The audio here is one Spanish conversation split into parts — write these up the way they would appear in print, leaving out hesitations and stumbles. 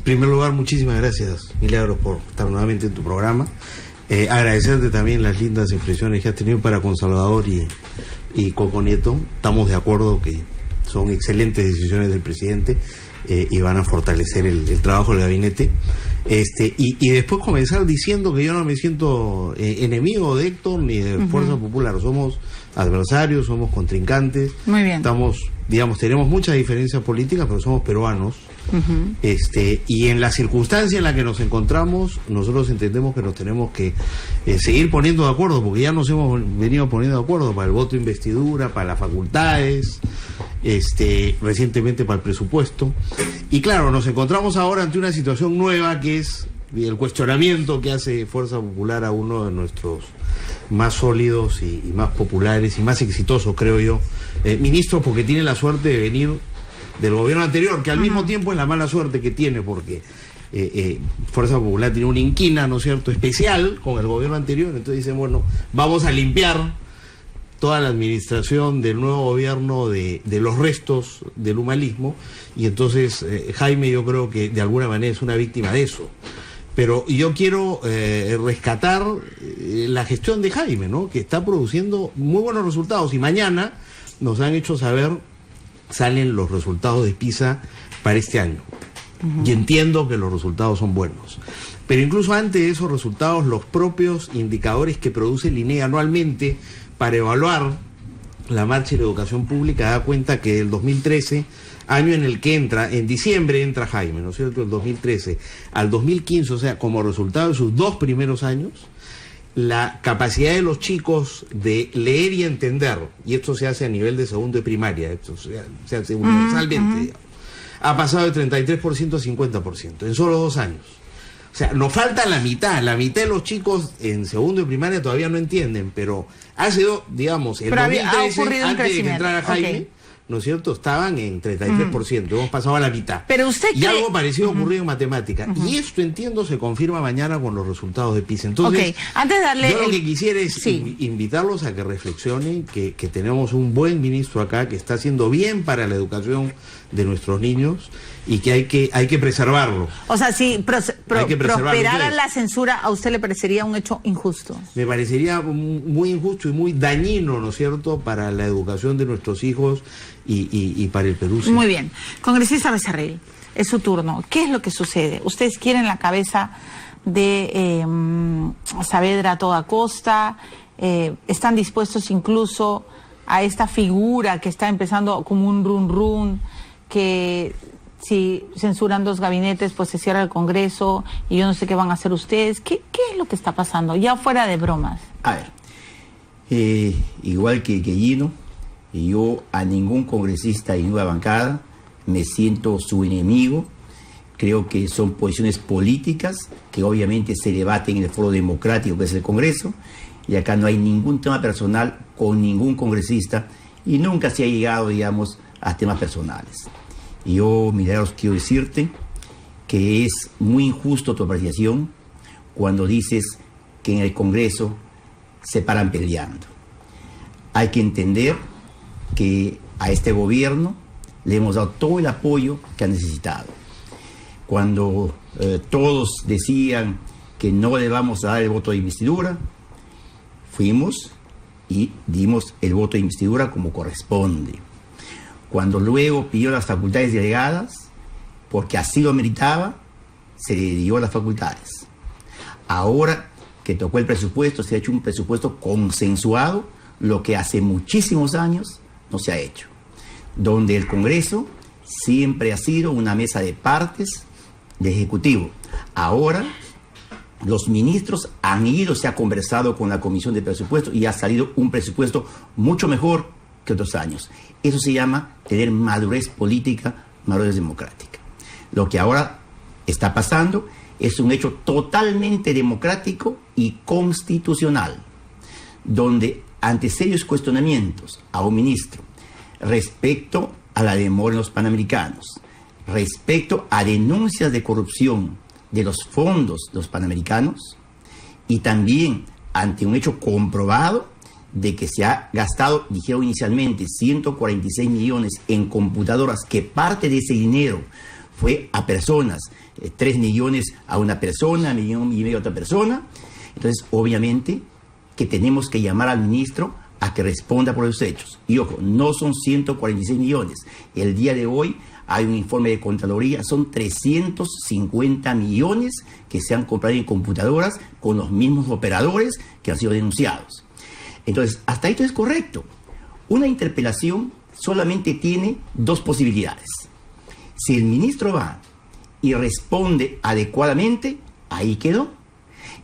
primer lugar, muchísimas gracias, Milagros, por estar nuevamente en tu programa. Agradecerte también las lindas expresiones que has tenido para con Salvador y Coco Nieto. Estamos de acuerdo que son excelentes decisiones del presidente y van a fortalecer el trabajo del gabinete. Y después comenzar diciendo que yo no me siento enemigo de Héctor ni de Fuerza Popular. Somos adversarios, somos contrincantes. Muy bien. Estamos, digamos, tenemos muchas diferencias políticas, pero somos peruanos. Y en la circunstancia en la que nos encontramos, nosotros entendemos que nos tenemos que seguir poniendo de acuerdo, porque ya nos hemos venido poniendo de acuerdo para el voto de investidura, para las facultades, recientemente para el presupuesto. Y claro, nos encontramos ahora ante una situación nueva, que es el cuestionamiento que hace Fuerza Popular a uno de nuestros más sólidos y más populares y más exitosos, creo yo, ministros, porque tiene la suerte de venir del gobierno anterior, que al mismo tiempo es la mala suerte que tiene, porque Fuerza Popular tiene una inquina, ¿no es cierto?, especial con el gobierno anterior. Entonces dicen, bueno, vamos a limpiar toda la administración del nuevo gobierno de los restos del humanismo, y entonces Jaime, yo creo que de alguna manera es una víctima de eso. Pero yo quiero rescatar la gestión de Jaime, ¿no?, que está produciendo muy buenos resultados, y mañana nos han hecho saber, salen los resultados de PISA para este año. Y entiendo que los resultados son buenos. Pero incluso antes de esos resultados, los propios indicadores que produce el INE anualmente para evaluar la marcha y la educación pública da cuenta que el 2013, año en el que entra, en diciembre entra Jaime, ¿no es cierto?, el 2013 al 2015, o sea, como resultado de sus 2 primeros años, la capacidad de los chicos de leer y entender, y esto se hace a nivel de segundo de primaria, esto se hace universalmente, digamos, ha pasado de 33% a 50% en solo 2 años. O sea, nos falta la mitad de los chicos en segundo de primaria todavía no entienden, pero hace, digamos, en 2013, antes de que entrara Jaime, ¿no es cierto?, estaban en 33%, hemos pasado a la mitad. Pero usted y algo parecido ocurrió en matemática. Y esto, entiendo, se confirma mañana con los resultados de PISA. Entonces, antes de darle yo lo que quisiera es invitarlos a que reflexionen, que tenemos un buen ministro acá que está haciendo bien para la educación de nuestros niños y que hay que preservarlo. O sea, si prosperara la censura, ¿a usted le parecería un hecho injusto? Me parecería muy injusto y muy dañino, ¿no es cierto?, para la educación de nuestros hijos y para el Perú. Sí. Muy bien. Congresista Becerril, es su turno. ¿Qué es lo que sucede? ¿Ustedes quieren la cabeza de Saavedra a toda costa? ¿Están dispuestos incluso a esta figura que está empezando como un run que si censuran 2 gabinetes, pues se cierra el Congreso y yo no sé qué van a hacer ustedes? ¿Qué es lo que está pasando? Ya fuera de bromas. A ver, igual que Gino, yo a ningún congresista y ninguna bancada me siento su enemigo. Creo que son posiciones políticas que obviamente se debaten en el foro democrático que es el Congreso, y acá no hay ningún tema personal con ningún congresista y nunca se ha llegado, digamos, a temas personales. Y yo, Milagros, quiero decirte que es muy injusto tu apreciación cuando dices que en el Congreso se paran peleando. Hay que entender que a este gobierno le hemos dado todo el apoyo que ha necesitado. Cuando todos decían que no le vamos a dar el voto de investidura, fuimos y dimos el voto de investidura como corresponde. Cuando luego pidió las facultades delegadas, porque así lo meritaba, se le dio las facultades. Ahora que tocó el presupuesto, se ha hecho un presupuesto consensuado, lo que hace muchísimos años no se ha hecho. Donde el Congreso siempre ha sido una mesa de partes de Ejecutivo. Ahora los ministros han ido, se ha conversado con la Comisión de Presupuesto y ha salido un presupuesto mucho mejor que otros años. Eso se llama tener madurez política, madurez democrática. Lo que ahora está pasando es un hecho totalmente democrático y constitucional, donde ante serios cuestionamientos a un ministro respecto a la demora en los Panamericanos, respecto a denuncias de corrupción de los fondos de los Panamericanos, y también ante un hecho comprobado de que se ha gastado, dijeron inicialmente, 146 millones en computadoras, que parte de ese dinero fue a personas, 3 millones a una persona, 1,5 millones a otra persona. Entonces, obviamente, que tenemos que llamar al ministro a que responda por los hechos. Y ojo, no son 146 millones. El día de hoy hay un informe de Contraloría, son 350 millones que se han comprado en computadoras con los mismos operadores que han sido denunciados. Entonces, hasta esto es correcto. Una interpelación solamente tiene 2 posibilidades. Si el ministro va y responde adecuadamente, ahí quedó.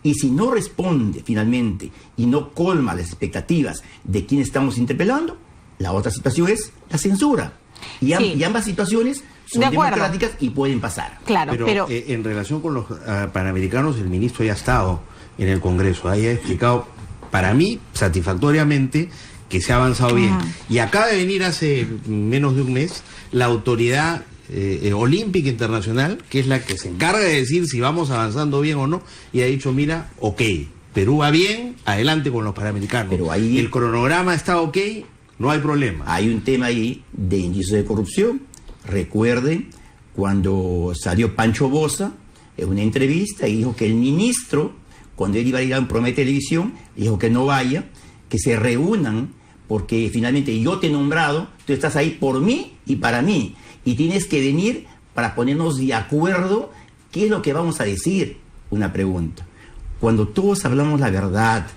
Y si no responde finalmente y no colma las expectativas de quien estamos interpelando, la otra situación es la censura. Y ambas situaciones son democráticas y pueden pasar. Claro, pero en relación con los panamericanos, el ministro ya ha estado en el Congreso, ahí ha explicado, para mí, satisfactoriamente, que se ha avanzado bien. Y acaba de venir hace menos de un mes la autoridad olímpica internacional, que es la que se encarga de decir si vamos avanzando bien o no, y ha dicho, mira, ok, Perú va bien, adelante con los panamericanos. Pero ahí el cronograma está ok, no hay problema. Hay un tema ahí de indicios de corrupción. Recuerden cuando salió Pancho Boza en una entrevista y dijo que el ministro, cuando él iba a ir a un programa de televisión, dijo que no vaya, que se reúnan, porque finalmente yo te he nombrado, tú estás ahí por mí y para mí, y tienes que venir para ponernos de acuerdo qué es lo que vamos a decir. Una pregunta. Cuando todos hablamos la verdad,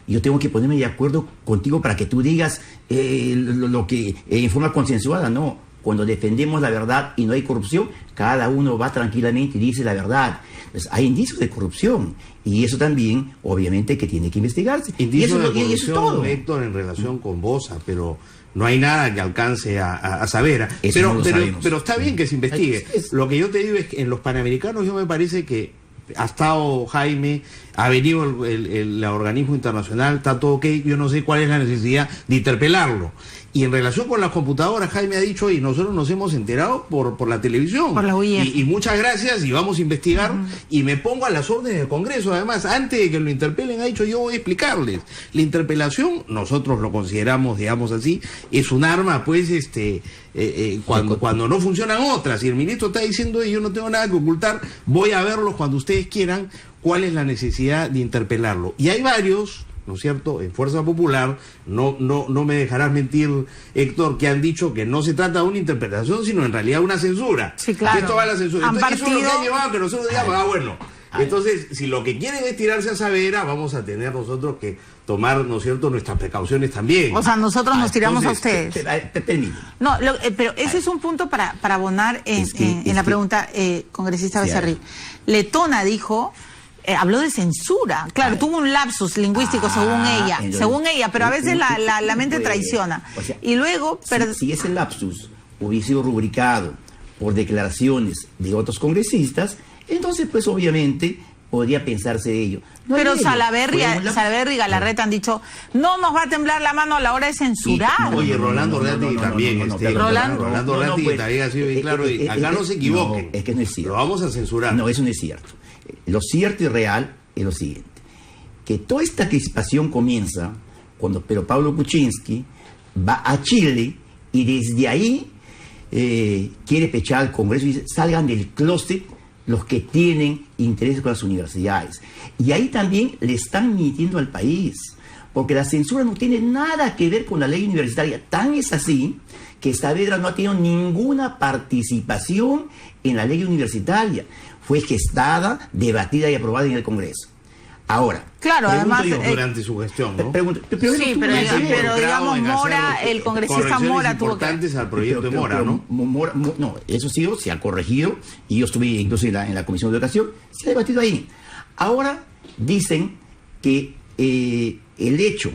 yo tengo que ponerme de acuerdo contigo para que tú digas lo que en forma consensuada, no. Cuando defendemos la verdad y no hay corrupción, cada uno va tranquilamente y dice la verdad. Entonces, hay indicios de corrupción y eso también, obviamente, que tiene que investigarse. Indicios de corrupción, eso es todo. Héctor, en relación con Boza, pero no hay nada que alcance a saber. Pero está bien que se investigue. Lo que yo te digo es que en los Panamericanos yo me parece que ha estado Jaime, ha venido el organismo internacional, está todo ok, yo no sé cuál es la necesidad de interpelarlo. Y en relación con las computadoras, Jaime ha dicho, y nosotros nos hemos enterado por la televisión. Por la UIF. Y muchas gracias, y vamos a investigar, y me pongo a las órdenes del Congreso. Además, antes de que lo interpelen, ha dicho, yo voy a explicarles. La interpelación, nosotros lo consideramos, digamos así, es un arma, pues, cuando no funcionan otras. Y el ministro está diciendo, yo no tengo nada que ocultar, voy a verlos cuando ustedes quieran, cuál es la necesidad de interpelarlo. Y hay varios, ¿no es cierto?, en Fuerza Popular, no me dejarás mentir, Héctor, que han dicho que no se trata de una interpretación, sino en realidad una censura. Sí, claro. Que esto va a la censura. Entonces, eso es lo que ha llevado a que nosotros digamos, bueno. Entonces, si lo que quieren es tirarse a Saavedra, vamos a tener nosotros que tomar, ¿no es cierto?, nuestras precauciones también. O sea, nosotros nos tiramos a ustedes. No, pero ese es un punto para abonar en la pregunta, congresista Becerril. Letona dijo... habló de censura, claro, tuvo un lapsus lingüístico según ella, pero a veces la mente traiciona. O sea, y luego... Si ese lapsus hubiese sido rubricado por declaraciones de otros congresistas, entonces pues obviamente podría pensarse de ello. No, pero Salaverry y Galarreta han dicho, no nos va a temblar la mano a la hora de censurar. Oye, Rolando Reati también. Rolando Reati también ha sido bien claro. Y acá no se equivoquen. Es que no es cierto. Lo vamos a censurar. No, eso no es cierto. Lo cierto y real es lo siguiente, que toda esta crispación comienza cuando Pedro Pablo Kuczynski va a Chile y desde ahí quiere pechar al Congreso y dice, salgan del closet los que tienen intereses con las universidades. Y ahí también le están mintiendo al país, porque la censura no tiene nada que ver con la ley universitaria. Tan es así que Saavedra no ha tenido ninguna participación en la ley universitaria. Fue gestada, debatida y aprobada en el Congreso. Ahora, claro, además durante su gestión, ¿no? Sí, pero digamos Mora, el congresista Mora tuvo importantes al proyecto de Mora, ¿no? No, eso sí se ha corregido y yo estuve incluso en la Comisión de Educación, se ha debatido ahí. Ahora dicen que el hecho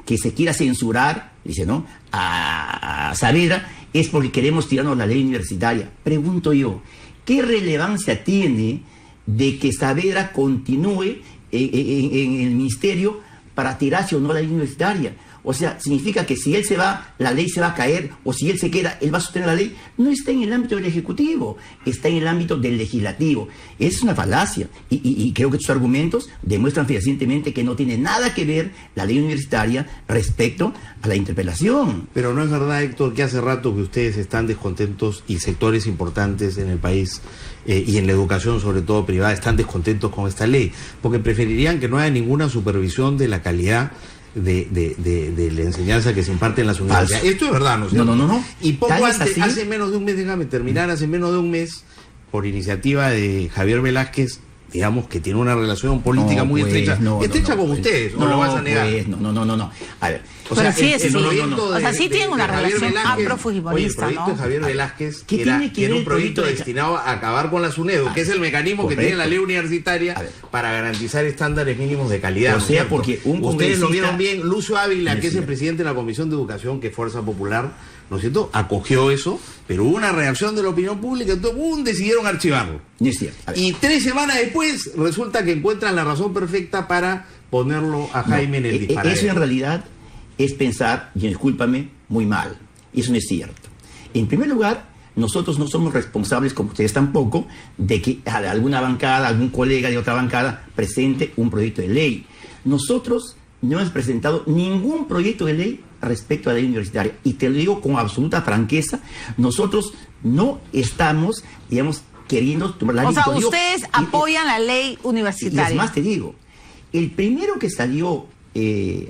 que se quiera censurar, dice, ¿no?, a Saavedra es porque queremos tirarnos la ley universitaria. Pregunto yo, ¿qué relevancia tiene de que Saavedra continúe en el ministerio para tirarse o no la ley universitaria? O sea, significa que si él se va, la ley se va a caer, o si él se queda, él va a sostener la ley. No está en el ámbito del Ejecutivo, está en el ámbito del Legislativo. Es una falacia. Y creo que estos argumentos demuestran fehacientemente que no tiene nada que ver la ley universitaria respecto a la interpelación. Pero no es verdad, Héctor, que hace rato que ustedes están descontentos y sectores importantes en el país y en la educación, sobre todo privada, están descontentos con esta ley, porque preferirían que no haya ninguna supervisión de la calidad de la enseñanza que se imparte en las universidades. Esto es verdad, ¿no es cierto? No. Y poco antes, hace menos de un mes, déjame terminar, hace menos de un mes, por iniciativa de Javier Velázquez, digamos que tiene una relación política muy estrecha. Estrecha con ustedes, ¿o lo vas a negar? Pues, no. A ver. O sea, sí es o sea, sí tiene una relación afrofujimorista, el proyecto de Javier Velázquez que era un proyecto destinado a acabar con la SUNEDU, que es el mecanismo que tiene la ley universitaria para garantizar estándares mínimos de calidad. O sea, porque ustedes lo vieron bien, Lucio Ávila, que es el presidente de la Comisión de Educación, que es Fuerza Popular, ¿no es cierto?, acogió eso, pero hubo una reacción de la opinión pública, entonces decidieron archivarlo. Es cierto. Y 3 semanas después resulta que encuentran la razón perfecta para ponerlo a Jaime en el disparadero. Eso en realidad es pensar, y discúlpame, muy mal. Y eso no es cierto. En primer lugar, nosotros no somos responsables, como ustedes tampoco, de que alguna bancada, algún colega de otra bancada presente un proyecto de ley. Nosotros no hemos presentado ningún proyecto de ley respecto a la ley universitaria. Y te lo digo con absoluta franqueza, nosotros no estamos, digamos, queriendo tomar la ley. O sea, ustedes apoyan la ley universitaria. Y es más, te digo, el primero que salió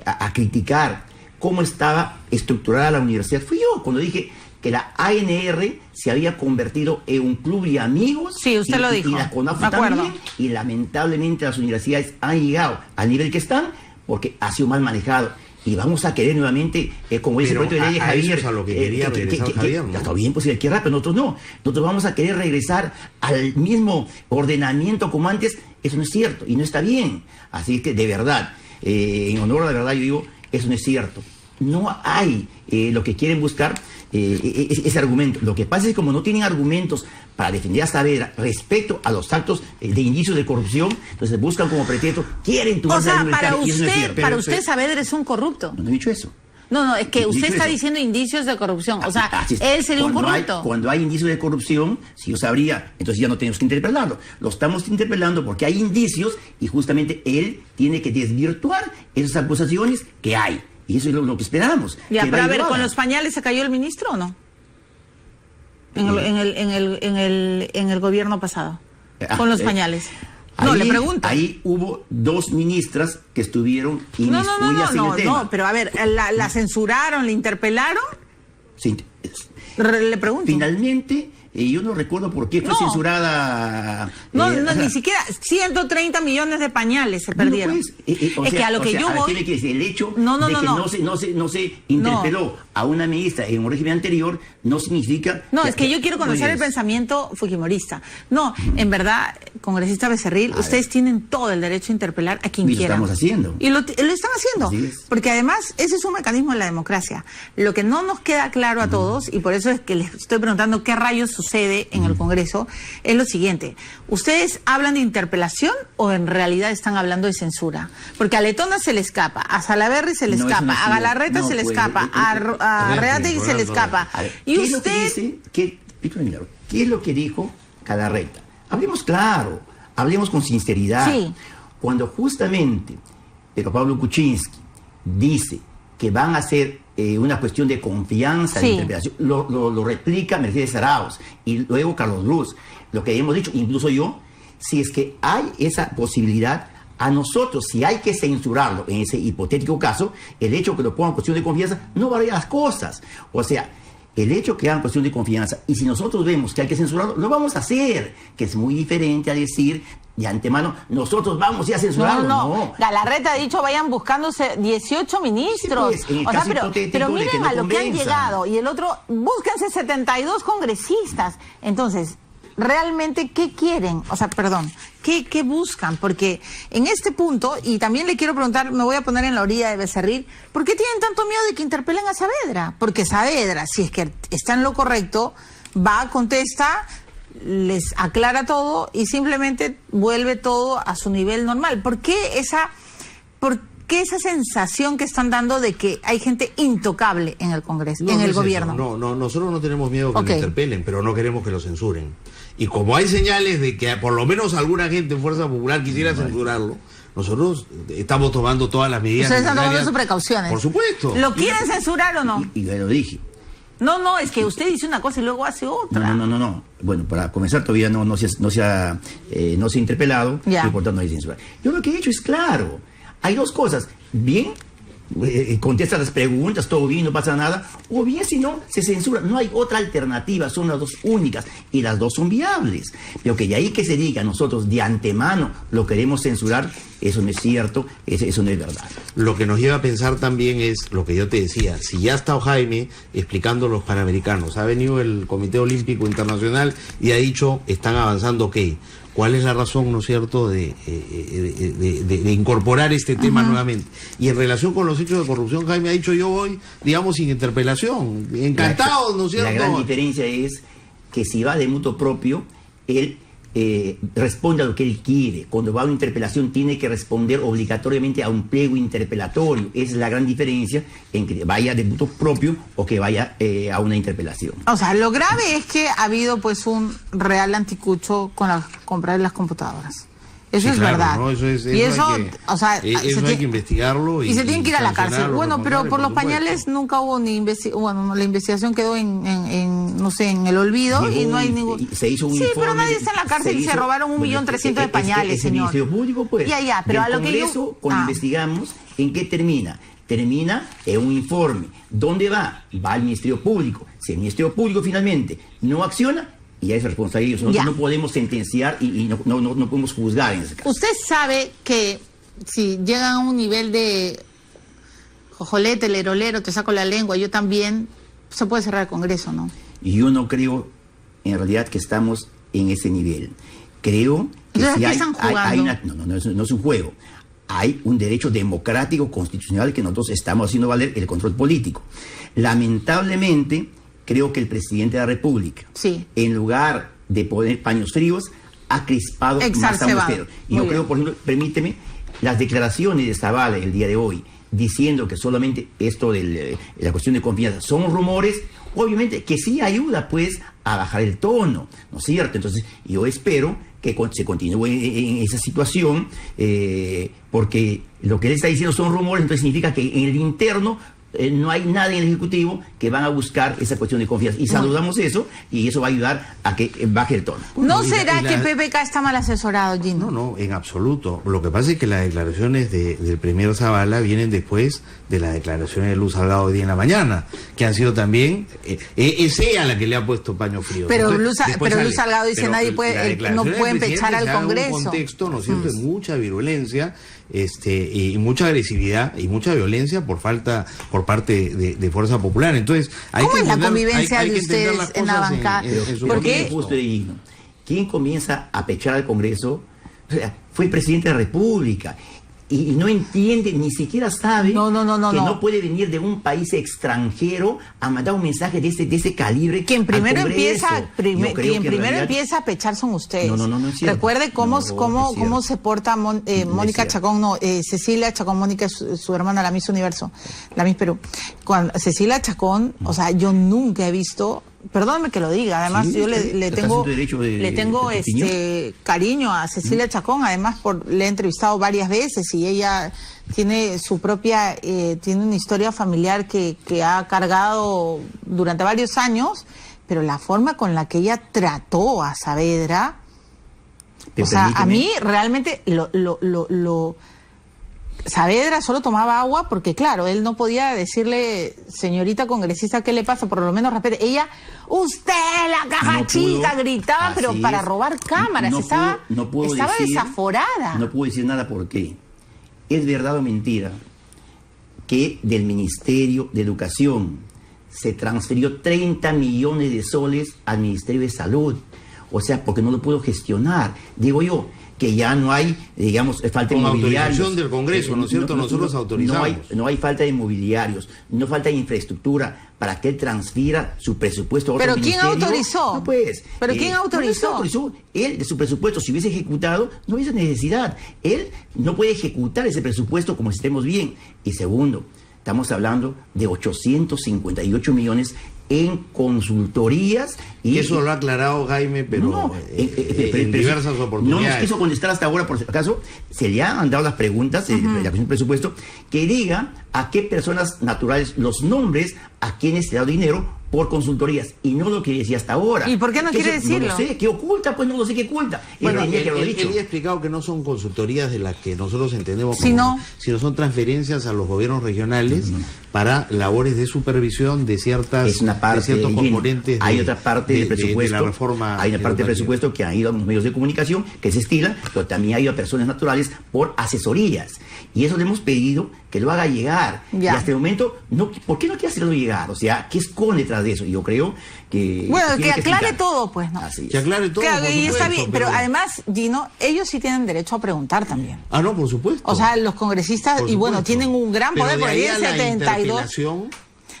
a criticar cómo estaba estructurada la universidad fui yo, cuando dije que la ANR se había convertido en un club de amigos. Sí, usted lo dijo. Y la CONAFU también. Y lamentablemente las universidades han llegado al nivel que están porque ha sido mal manejado. Y vamos a querer nuevamente, como dice el proyecto de ley de Javier. Eso es a lo que quería regresar Javier, ¿no? Está bien, pues si él quiere, pero nosotros no. Nosotros vamos a querer regresar al mismo ordenamiento como antes. Eso no es cierto y no está bien. Así que, de verdad, en honor a la verdad, yo digo, eso no es cierto. No hay lo que quieren buscar ese argumento. Lo que pasa es que como no tienen argumentos para defender a Saavedra respecto a los actos de indicios de corrupción, entonces buscan como pretexto, quieren tumbar la universidad. O sea, para usted Saavedra es un corrupto. No he dicho eso. No, es que usted está diciendo indicios de corrupción. O sea, él sería un corrupto. Cuando hay indicios de corrupción, si yo sabría, entonces ya no tenemos que interpelarlo. Lo estamos interpelando porque hay indicios y justamente él tiene que desvirtuar esas acusaciones que hay. Y eso es lo que esperamos. Ya, pero a ver, ¿con los pañales se cayó el ministro o no? En el gobierno pasado. Con los pañales. No, le pregunto. Ahí hubo 2 ministras que estuvieron inmiscuidas en el tema. No, pero a ver, ¿la censuraron, la interpelaron? Sí. Le pregunto. Finalmente, yo no recuerdo por qué fue censurada. Ni siquiera 130 millones de pañales se perdieron. Pues, que a lo que yo voy... ¿Qué decir? El hecho de que no se interpeló a una ministra en un régimen anterior no significa... No, es que yo quiero conocer el pensamiento fujimorista. No, en verdad, congresista Becerril, ustedes tienen todo el derecho a interpelar a quien quieran. Y lo estamos haciendo. Y lo están haciendo. Porque además, ese es un mecanismo de la democracia. Lo que no nos queda claro a todos, y por eso es que les estoy preguntando qué rayos sucede en el Congreso, es lo siguiente. ¿Ustedes hablan de interpelación o en realidad están hablando de censura? Porque a Letona se le escapa, a Salaverry se le escapa, a Galarreta se le escapa, a Reategui se le escapa. Y usted... ¿Qué es lo que dijo Galarreta? Hablemos claro, hablemos con sinceridad. Sí. Cuando justamente Pedro Pablo Kuczynski dice que van a hacer una cuestión de confianza en la interpretación, lo replica Mercedes Arauz y luego Carlos Luz. Lo que hemos dicho, incluso yo, si es que hay esa posibilidad, a nosotros, si hay que censurarlo en ese hipotético caso, el hecho que lo pongan en cuestión de confianza no varía las cosas. O sea, el hecho que hagan cuestión de confianza, y si nosotros vemos que hay que censurarlo, lo vamos a hacer, que es muy diferente a decir de antemano, nosotros vamos a censurarlo. No. Galarreta ha dicho, vayan buscándose 18 ministros. Sí, pues, o sea, pero miren a lo que han llegado, y el otro, búsquense 72 congresistas. Entonces, realmente, ¿qué quieren? O sea, perdón, ¿qué buscan? Porque en este punto, y también le quiero preguntar, me voy a poner en la orilla de Becerril, ¿por qué tienen tanto miedo de que interpelen a Saavedra? Porque Saavedra, si es que está en lo correcto, va, contesta, les aclara todo y simplemente vuelve todo a su nivel normal. ¿Por qué qué esa sensación que están dando de que hay gente intocable en el Congreso, en el gobierno? No, nosotros no tenemos miedo que lo interpelen, pero no queremos que lo censuren. Y como hay señales de que por lo menos alguna gente en Fuerza Popular quisiera censurarlo, nosotros estamos tomando todas las medidas necesarias. Ustedes están tomando sus precauciones. Por supuesto. ¿Lo quieren censurar o no? Y ya lo dije. No, es que usted dice una cosa y luego hace otra. No. Bueno, para comenzar, todavía no se ha interpelado, y por tanto no hay censura. Yo lo que he hecho es claro. Hay dos cosas. Bien, contesta las preguntas, todo bien, no pasa nada. O bien, si no, se censura. No hay otra alternativa, son las dos únicas. Y las dos son viables. Pero que de ahí que se diga, nosotros de antemano lo queremos censurar, eso no es cierto, eso no es verdad. Lo que nos lleva a pensar también es lo que yo te decía. Si ya está Jaime explicando los Panamericanos, ha venido el Comité Olímpico Internacional y ha dicho, están avanzando, ok. ¿Cuál es la razón, no es cierto, de incorporar este tema nuevamente? Y en relación con los hechos de corrupción, Jaime ha dicho, yo voy, digamos, sin interpelación. Encantado, ¿no es cierto? La gran diferencia es que si va de mutuo propio, él responde a lo que él quiere. Cuando va a una interpelación tiene que responder obligatoriamente a un pliego interpelatorio. Esa es la gran diferencia en que vaya de mutuo propio o que vaya a una interpelación. O sea, lo grave es que ha habido pues un real anticucho con la compra de las computadoras. Eso es verdad. ¿No? Eso hay que investigarlo. Y se tienen que ir a la cárcel. Bueno, pero por los pañales nunca hubo ni investigación. Bueno, la investigación quedó no sé, en el olvido y no hay ningún... Se hizo un informe, pero nadie está en la cárcel y se robaron 1.300.000 de pañales, señor. El Ministerio Público, pues. Ya, pero a lo que yo... cuando investigamos, ¿en qué termina? Termina en un informe. ¿Dónde va? Va al Ministerio Público. Si el Ministerio Público finalmente no acciona, y es responsabilidad. Nosotros no podemos sentenciar y no podemos juzgar en ese caso. Usted sabe que si llegan a un nivel de jojolete, lerolero, te saco la lengua, yo también, se puede cerrar el Congreso, ¿no? Y yo no creo, en realidad, que estamos en ese nivel. Creo que si no es un juego. Hay un derecho democrático constitucional que nosotros estamos haciendo valer, el control político. Lamentablemente, creo que el presidente de la República, en lugar de poner paños fríos, ha crispado más a un estero. Y yo creo, por ejemplo, permíteme, las declaraciones de Zavala el día de hoy, diciendo que solamente esto de la cuestión de confianza son rumores, obviamente que sí ayuda, pues, a bajar el tono, ¿no es cierto? Entonces, yo espero que se continúe en esa situación, porque lo que él está diciendo son rumores, entonces significa que en el interno no hay nadie en el Ejecutivo que van a buscar esa cuestión de confianza. Y saludamos eso, y eso va a ayudar a que baje el tono. ¿No será que PPK está mal asesorado, Gino? No, en absoluto. Lo que pasa es que las declaraciones del primer Zavala vienen después de las declaraciones de Luz Salgado hoy día en la mañana, que han sido también, es ella la que le ha puesto paño frío. Pero Luz Salgado dice, nadie puede, no pueden pechar al Congreso. Un contexto, ¿no es cierto?, de mucha virulencia, y mucha agresividad y mucha violencia por parte de Fuerza Popular. Entonces, ¿cómo es la convivencia de ustedes en la bancada? Porque ¿quién comienza a pechar al Congreso? O sea, fue el presidente de la República. Y no entiende, ni siquiera sabe que no puede venir de un país extranjero a mandar un mensaje de ese calibre. Quien primero empieza a pechar son ustedes. No es cierto. Recuerde cómo se porta Mónica Chacón, Cecilia Chacón. Mónica es su hermana, la Miss Universo, la Miss Perú. Cecilia Chacón, o sea, yo nunca he visto... Perdóname que lo diga, además yo le tengo cariño a Cecilia Chacón, además le he entrevistado varias veces y ella tiene su propia, tiene una historia familiar que ha cargado durante varios años, pero la forma con la que ella trató a Saavedra, o sea, a mí realmente Saavedra solo tomaba agua porque, claro, él no podía decirle, señorita congresista, ¿qué le pasa? Por lo menos respete. Ella, usted, la caja chica, gritaba, pero para robar cámaras. Estaba desaforada. No puedo decir nada porque es verdad o mentira que del Ministerio de Educación se transfirió 30 millones de soles al Ministerio de Salud. O sea, porque no lo puedo gestionar. Digo yo, que ya no hay, digamos, falta de mobiliarios. Con autorización del Congreso, ¿no es cierto? Nosotros autorizamos. No hay falta de mobiliarios, no falta de infraestructura para que él transfiera su presupuesto a otro ministerio. ¿Pero quién autorizó? No, pues. ¿Pero quién autorizó? No autorizó. Él, de su presupuesto, si hubiese ejecutado, no hubiese necesidad. Él no puede ejecutar ese presupuesto como si estemos bien. Y segundo, estamos hablando de 858 millones en consultorías. Y eso lo ha aclarado Jaime, pero en diversas oportunidades. No nos quiso contestar hasta ahora, por si acaso. Se le han dado las preguntas de la Comisión de Presupuesto, que diga a qué personas naturales los nombres, a quienes se da dinero por consultorías, y no lo que decía hasta ahora. ¿Y por qué no quiere decirlo? No lo sé, ¿qué oculta? Pues no lo sé qué oculta. Bueno, él ha explicado que no son consultorías de las que nosotros entendemos sino son transferencias a los gobiernos regionales para labores de supervisión de ciertas es una parte de ciertos componentes. Hay otra parte del presupuesto, de la reforma. Hay una parte del presupuesto que han ido a los medios de comunicación que se estilan, pero también ha ido a personas naturales por asesorías. Y eso le hemos pedido que lo haga llegar. Ya. Y hasta el momento, ¿por qué no quiere hacerlo llegar? O sea, ¿qué esconde detrás de eso? Yo creo que... Bueno, que aclare todo, pues, ¿no? Así es. Que aclare todo, Claro, y está bien, pero pero además, Gino, ellos sí tienen derecho a preguntar también. Ah, no, por supuesto. O sea, los congresistas, y bueno, tienen un gran poder, pero porque de ahí tienen a la 72... interpelación,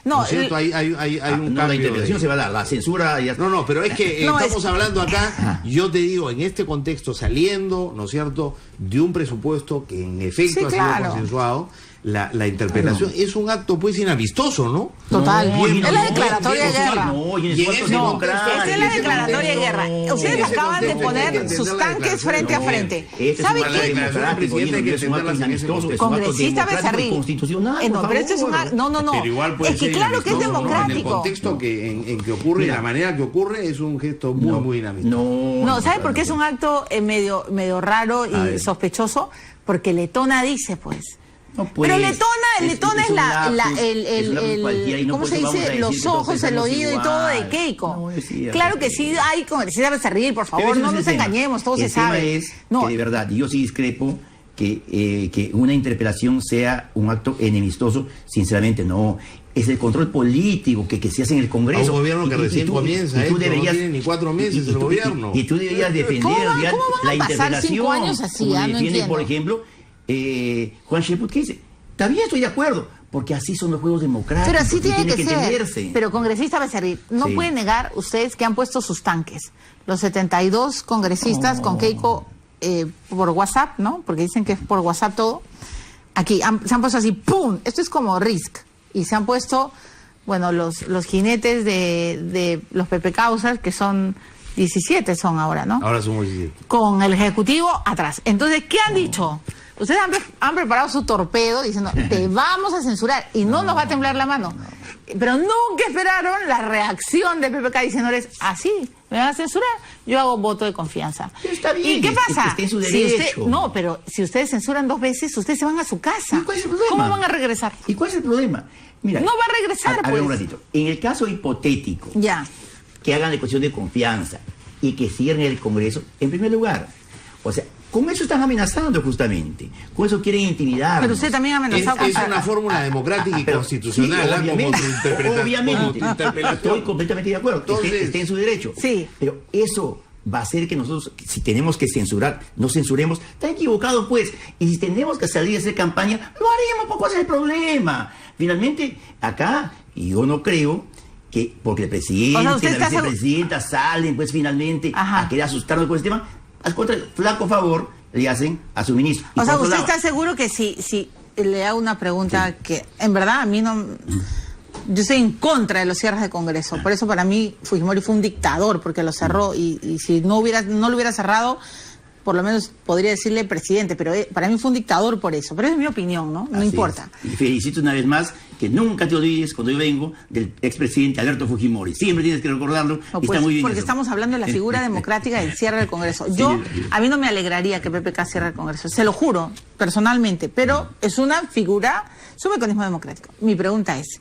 No, es cierto, hay un no, cambio. la interpretación se va a dar, la censura... Ya... No, pero es que No, estamos hablando acá, yo te digo, en este contexto, saliendo, ¿no es cierto?, de un presupuesto que en efecto Sí, ha claro. sido consensuado, la interpelación es un acto pues inamistoso, ¿no? Total. Bien, Es la no, declaratoria de bien, guerra. No, y en Y en esfuerzo ese democrático. contexto, Esa es la declaratoria de guerra. Ustedes En ese acaban de contexto hay que poner entender sus la tanques declaración. frente a No, frente. Este ¿Sabe es un acto qué? declaración, presidente, hay que es un acto entenderla en ese inamistoso, es un acto Congresista democrático y Becerril. constitucional, No, por pero este es un favor. acto... No. Pero igual puede Es que ser claro que es inamistoso, ¿no? En el democrático. contexto en que ocurre, Mira, la manera que ocurre, es un gesto muy inamistoso. No, ¿sabe por qué es un acto medio raro y sospechoso? Porque Letona dice, pues... No, pues, pero Letona es ¿cómo se dice? Los ojos, el oído y todo de Keiko. No, claro que sí hay congresistas Becerril, por favor, no nos engañemos, todo se sabe. El tema es que de verdad, yo sí discrepo que una interpelación sea un acto enemistoso, sinceramente no. Es el control político que se hace en el Congreso. A un gobierno que recién comienza, tú deberías, no tiene ni 4 meses el gobierno. Y tú deberías defender ¿Cómo van la a pasar 5 años interpelación. así? Como No defiende, entiendo. por ejemplo, Juan Sheput, que dice, está bien, estoy de acuerdo, porque así son los juegos democráticos. Pero así tiene que ser. entenderse. Pero congresista Becerril, no Sí. pueden negar ustedes que han puesto sus tanques. Los 72 congresistas con Keiko por WhatsApp, ¿no? Porque dicen que es por WhatsApp todo. Aquí se han puesto así, ¡pum! Esto es como RISC. Y se han puesto, bueno, los jinetes de los Pepe Causas, que son 17 son ahora, ¿no? Ahora somos 17. Con el Ejecutivo atrás. Entonces, ¿qué han dicho? Ustedes han preparado su torpedo diciendo, te vamos a censurar y no nos va a temblar la mano. Pero nunca esperaron la reacción de PPK diciéndoles, así, me van a censurar, yo hago voto de confianza. Pero está bien, ¿Y qué pasa? está en su Si derecho. no, pero si ustedes censuran 2 veces, ustedes se van a su casa. ¿Y cuál es el problema? ¿Cómo van a regresar? ¿Y cuál es el problema? Mira, No va a regresar, a ver pues. un ratito. En el caso hipotético, Ya. que hagan la cuestión de confianza y que cierren el Congreso, en primer lugar. O sea, con eso están amenazando justamente. Con eso quieren intimidar. Pero usted también ha amenazado Es una fórmula democrática y constitucional, sí, ¿ah? obviamente, Como tu interpretación. obviamente. Como tu interpelación. Estoy completamente de acuerdo. Entonces, esté en su derecho. Sí. Pero eso va a hacer que nosotros, si tenemos que censurar, no censuremos. Está equivocado, pues. Y si tenemos que salir a hacer campaña, lo haremos, poco es el problema. Finalmente, acá, yo no creo que porque el presidente, O sea, ¿usted la está vicepresidenta salen, pues finalmente, Ajá. a querer asustarnos con este tema. Al contrario, flaco favor le hacen a su ministro. Y O sea, por otro ¿usted lado, está seguro que si le hago una pregunta que en verdad a mí no... Yo estoy en contra de los cierres de Congreso. Por eso para mí Fujimori fue un dictador porque lo cerró y si no lo hubiera cerrado, por lo menos podría decirle presidente, pero para mí fue un dictador por eso. Pero es mi opinión, ¿no? No así importa. es. Y felicito una vez más que nunca te olvides cuando yo vengo del expresidente Alberto Fujimori. Siempre tienes que recordarlo. No, Y pues, está muy bien porque eso. estamos hablando de la figura democrática del cierre del Congreso. A mí no me alegraría que PPK cierre el Congreso, se lo juro, personalmente, pero es una figura, es un mecanismo democrático. Mi pregunta es,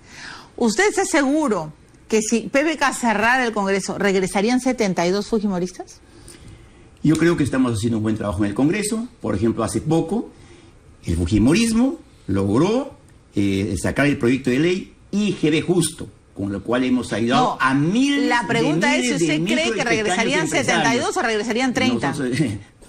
¿usted está seguro que si PPK cerrara el Congreso, regresarían 72 fujimoristas? Yo creo que estamos haciendo un buen trabajo en el Congreso. Por ejemplo, hace poco el fujimorismo logró sacar el proyecto de ley IGB justo, con lo cual hemos ayudado a miles. La pregunta es si de usted cree que regresarían 72 o regresarían 30.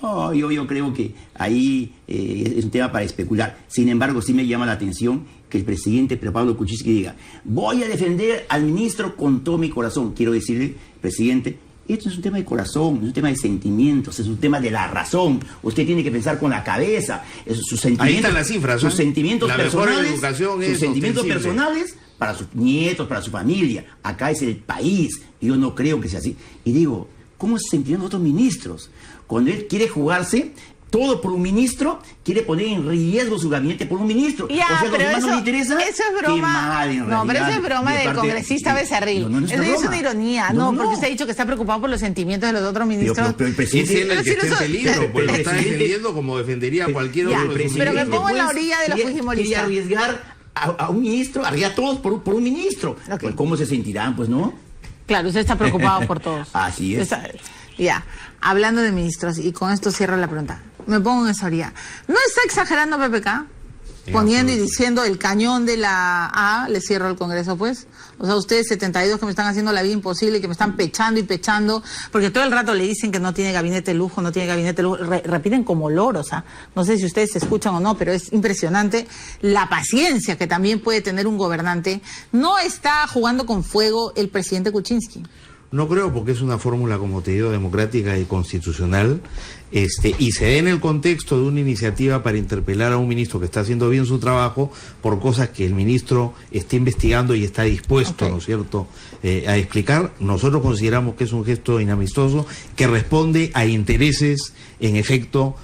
No, yo creo que ahí es un tema para especular. Sin embargo, sí me llama la atención que el presidente Pedro Pablo Kuczynski diga: voy a defender al ministro con todo mi corazón. Quiero decirle, presidente, esto es un tema de corazón, es un tema de sentimientos, es un tema de la razón. Usted tiene que pensar con la cabeza. Sus sentimientos, ahí están las cifras, sus sentimientos la personales, educación sus sentimientos personales para sus nietos, para su familia. Acá es el país. Y yo no creo que sea así. Y digo, ¿cómo se sentirán los otros ministros? Cuando él quiere jugarse todo por un ministro, quiere poner en riesgo su gabinete por un ministro. Ya, o sea, pero eso no le interesa. Eso es broma. Qué mal, en no, pero realidad, eso es broma del congresista Becerril. Es una ironía. No, porque usted ha dicho que está preocupado por los sentimientos de los otros ministros. Pero el presidente es el que está en peligro, pues lo está defendiendo como defendería cualquier otro. Pero me pongo en la orilla de los fujimoristas. Quería arriesgar a un ministro, arriesgar a todos por un ministro. Okay. ¿Cómo se sentirán? Pues no. Claro, usted está preocupado por todos. Así es. Ya, hablando de ministros, y con esto cierro la pregunta. Me pongo en esa orilla. ¿No está exagerando PPK? Poniendo y diciendo el cañón de la A, le cierro el Congreso, pues. O sea, ustedes 72 que me están haciendo la vida imposible, que me están pechando y pechando, porque todo el rato le dicen que no tiene gabinete de lujo, no tiene gabinete de lujo, repiten como loros, ¿ah? No sé si ustedes se escuchan o no, pero es impresionante la paciencia que también puede tener un gobernante. ¿No está jugando con fuego el presidente Kuczynski? No creo, porque es una fórmula, como te digo, democrática y constitucional, y se da en el contexto de una iniciativa para interpelar a un ministro que está haciendo bien su trabajo por cosas que el ministro está investigando y está dispuesto, ¿no es cierto?, a explicar. Nosotros consideramos que es un gesto inamistoso que responde a intereses, en efecto,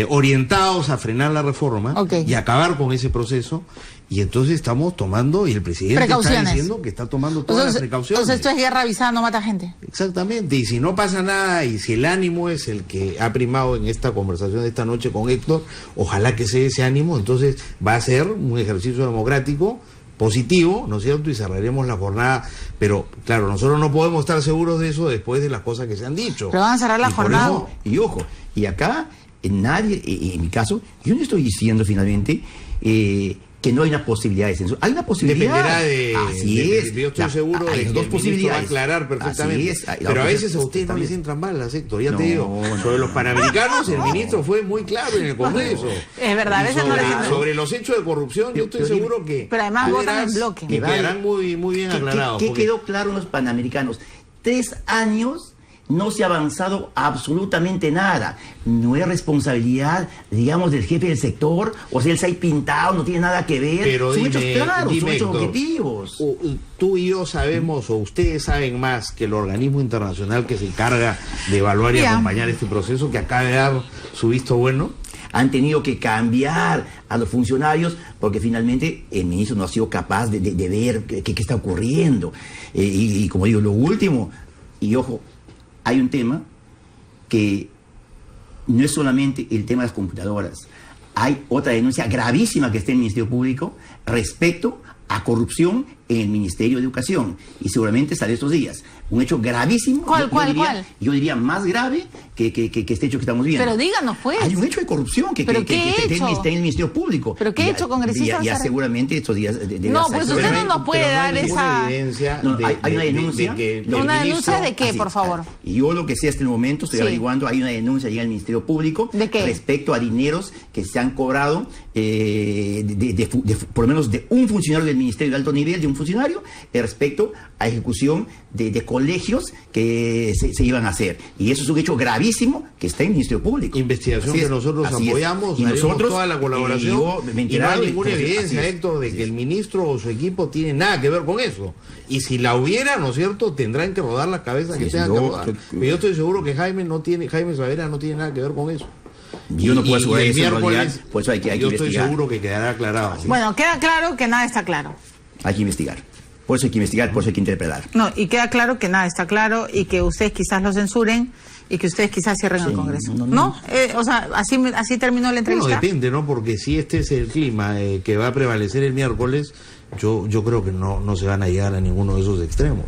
orientados a frenar la reforma y acabar con ese proceso. Y entonces estamos tomando, y el presidente está diciendo que está tomando todas las precauciones. Entonces esto es guerra avisada, no mata gente. Exactamente, y si no pasa nada, y si el ánimo es el que ha primado en esta conversación de esta noche con Héctor, ojalá que sea ese ánimo, entonces va a ser un ejercicio democrático positivo, ¿no es cierto? Y cerraremos la jornada, pero claro, nosotros no podemos estar seguros de eso después de las cosas que se han dicho. Pero van a cerrar la jornada. Y ojo, y acá nadie, en mi caso, yo no estoy diciendo finalmente que no hay una posibilidad de censura. Hay una posibilidad. Dependerá Así es. Yo estoy seguro de que dos el posibilidades. Va a aclarar perfectamente. Es, pero a veces a ustedes no les entran balas, Héctor. Ya te digo. Sobre los panamericanos, el ministro fue muy claro en el Congreso. Es verdad, a veces no les entran. Sobre los hechos de corrupción, yo estoy seguro que. Pero además votan en bloque. Que quedarán muy bien aclarados. ¿Qué quedó claro en los panamericanos? 3 años. No se ha avanzado absolutamente nada. No es responsabilidad, digamos, del jefe del sector, o sea, él se ha pintado, no tiene nada que ver. Pero son hechos claros, son hechos Héctor, objetivos. Tú y yo sabemos, o ustedes saben más que el organismo internacional que se encarga de evaluar y acompañar este proceso, que acaba de dar su visto bueno. Han tenido que cambiar a los funcionarios porque finalmente el ministro no ha sido capaz de ver qué está ocurriendo. Y como digo, lo último, y ojo, hay un tema que no es solamente el tema de las computadoras. Hay otra denuncia gravísima que está en el Ministerio Público respecto a corrupción en el Ministerio de Educación. Y seguramente sale estos días. Un hecho gravísimo. ¿Cuál? Yo diría más grave que este hecho que estamos viendo. Pero díganos, pues. Hay un hecho de corrupción que está en el Ministerio Público. ¿Pero qué hecho, congresista? Ya seguramente estos días... No, pues usted no nos puede dar esa... Hay una denuncia. ¿Una denuncia de qué, por favor? Y yo lo que sé hasta el momento, estoy averiguando, hay una denuncia allá en el Ministerio Público. ¿De qué? Respecto a dineros que se han cobrado, por lo menos de un funcionario del Ministerio de Alto Nivel, de un funcionario, respecto a ejecución de colegios que se iban a hacer. Y eso es un hecho gravísimo que está en el Ministerio Público. Investigación que nosotros apoyamos, y nosotros toda la colaboración. Y no hay ninguna evidencia, Héctor, de que el ministro o su equipo tiene nada que ver con eso. Y si la hubiera, ¿no es cierto?, tendrán que rodar las cabezas que tengan que rodar. Pero yo estoy seguro que Jaime Savera no tiene nada que ver con eso. Yo no puedo asegurar eso en realidad, por eso hay que yo investigar. Estoy seguro que quedará aclarado. Bueno, queda claro que nada está claro. Hay que investigar. Por eso hay que investigar, por eso hay que interpretar. No, y queda claro que nada está claro y que ustedes quizás lo censuren y que ustedes quizás cierren el Congreso. ¿No? O sea, así terminó la entrevista. Bueno, depende, ¿no? Porque si este es el clima que va a prevalecer el miércoles, yo creo que no se van a llegar a ninguno de esos extremos.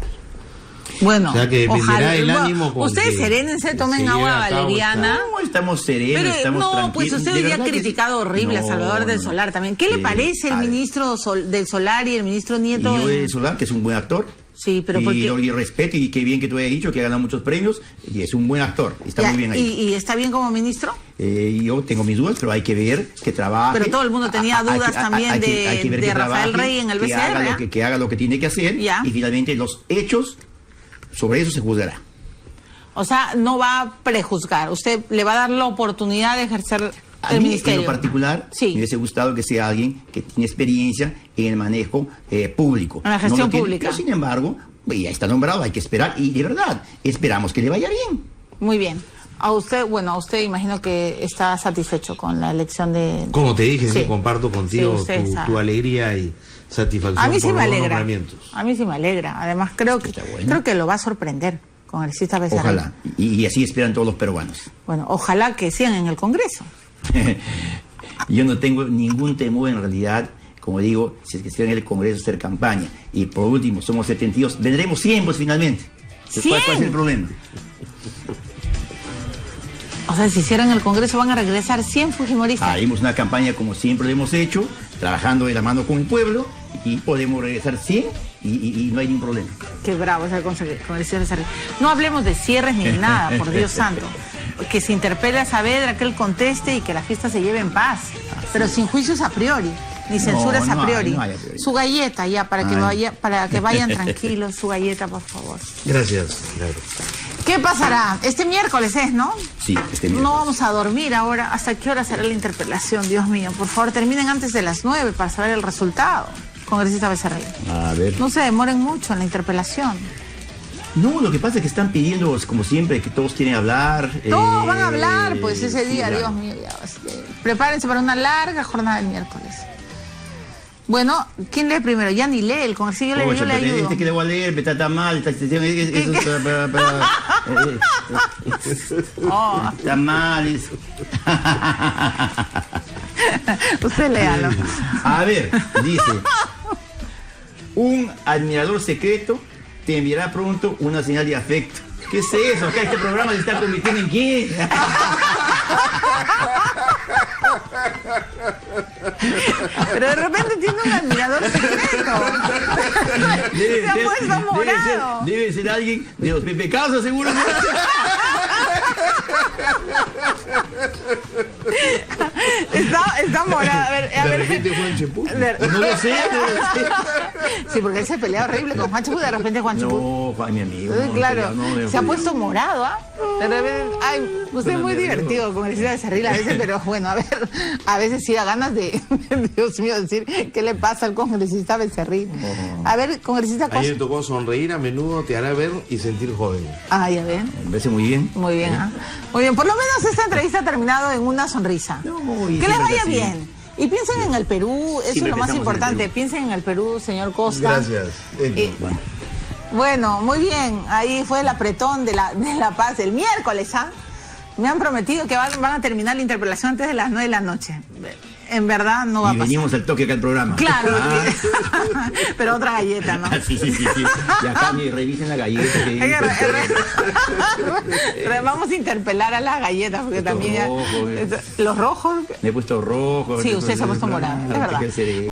Bueno, o sea que dependerá el ánimo con ustedes serénense, tomen agua valeriana. No, estamos serenos, estamos tranquilos. Pues usted hoy día ha criticado horrible a Salvador del Solar también. ¿Qué le parece el ministro del Solar y el ministro Nieto? Y yo del Solar, que es un buen actor. Sí, pero porque... y respeto, y qué bien que tú hayas dicho que ha ganado muchos premios, y es un buen actor, está muy bien ahí. ¿Y está bien como ministro? Yo tengo mis dudas, pero hay que ver que trabaje. Pero todo el mundo tenía dudas también de Rafael Rey en el BCR. Que haga lo que tiene que hacer, y finalmente los hechos, sobre eso se juzgará. O sea, no va a prejuzgar, usted le va a dar la oportunidad de ejercer el ministerio. En lo particular, me hubiese gustado que sea alguien que tiene experiencia en el manejo público. En la gestión pública. Pero sin embargo, ya está nombrado, hay que esperar, y de verdad, esperamos que le vaya bien. Muy bien. A usted imagino que está satisfecho con la elección de... Como te dije, sí, comparto contigo tu alegría y satisfacción. A mí sí por me alegra. nombramientos. A mí sí me alegra. Además, creo que lo va a sorprender. Congresista Becerril. Ojalá, y así esperan todos los peruanos. Bueno, ojalá que sigan en el Congreso. Yo no tengo ningún temor en realidad, como digo, si es que estén en el Congreso hacer campaña. Y por último, somos 72, vendremos 100 pues finalmente. ¿Cuál es el problema? O sea, si hicieran el Congreso van a regresar 100 fujimoristas. Haremos una campaña como siempre lo hemos hecho, trabajando de la mano con el pueblo, y podemos regresar 100 y no hay ningún problema. Qué bravo es el congresista Becerril. No hablemos de cierres ni nada, por Dios santo. Que se interpele a Saavedra, que él conteste y que la fiesta se lleve en paz. Pero sin juicios a priori, ni censuras a priori. No hay a priori. Su galleta ya, para que vayan tranquilos, su galleta, por favor. Gracias, claro. ¿Qué pasará? Este miércoles es, ¿no? Sí, este miércoles. No vamos a dormir ahora. ¿Hasta qué hora será la interpelación? Dios mío, por favor, terminen antes de las 9 para saber el resultado. Congresista Becerril. A ver. No se demoren mucho en la interpelación. No, lo que pasa es que están pidiendo, como siempre, que todos quieren hablar. Todos van a hablar, pues ese día, claro. Dios mío. Prepárense para una larga jornada del miércoles. Bueno, ¿quién lee primero? Ya ni lee, el congresista yo le ayudo. Este que le voy a leer, está mal, está mal. Usted léalo. A ver, dice, un admirador secreto te enviará pronto una señal de afecto. ¿Qué es eso? Acá este programa se está convirtiendo en quién. Pero de repente tiene un admirador secreto. Se ha puesto morado. Debe ser alguien de los pepecasos, seguro. Está morado. ¿De repente Juan Chepú? No lo sé. Sí, porque él se pelea horrible con Juan Chepú. De repente Juan Chepú. No, Juan, mi amigo. Claro, se ha puesto morado, ¿ah? De repente, ay, usted es muy divertido con el de Becerril a veces, pero bueno, a veces sí da ganas de, Dios mío, decir qué le pasa al congresista Becerril. A ver, congresista Costa. A mí me tocó sonreír, a menudo te hará ver y sentir joven. Ah, ya ven. Me parece muy bien. Muy bien, ¿ah? Muy bien, por lo menos esta entrevista ha terminado en una sonrisa. Que les vaya bien. Y piensen en el Perú, eso es lo más importante. Piensen en el Perú, señor Costa. Gracias. Bueno, muy bien. Ahí fue el apretón de la paz el miércoles, ¿ah? Me han prometido que van a terminar la interpelación antes de las 9 de la noche. En verdad no va a pasar. Y venimos al toque acá al programa. Claro, pero otra galleta, ¿no? Sí. Y acá revisen la galleta. Vamos a interpelar a las galletas, porque también rojo, los rojos. Me he puesto rojo. Sí, usted se ha puesto morado, es verdad.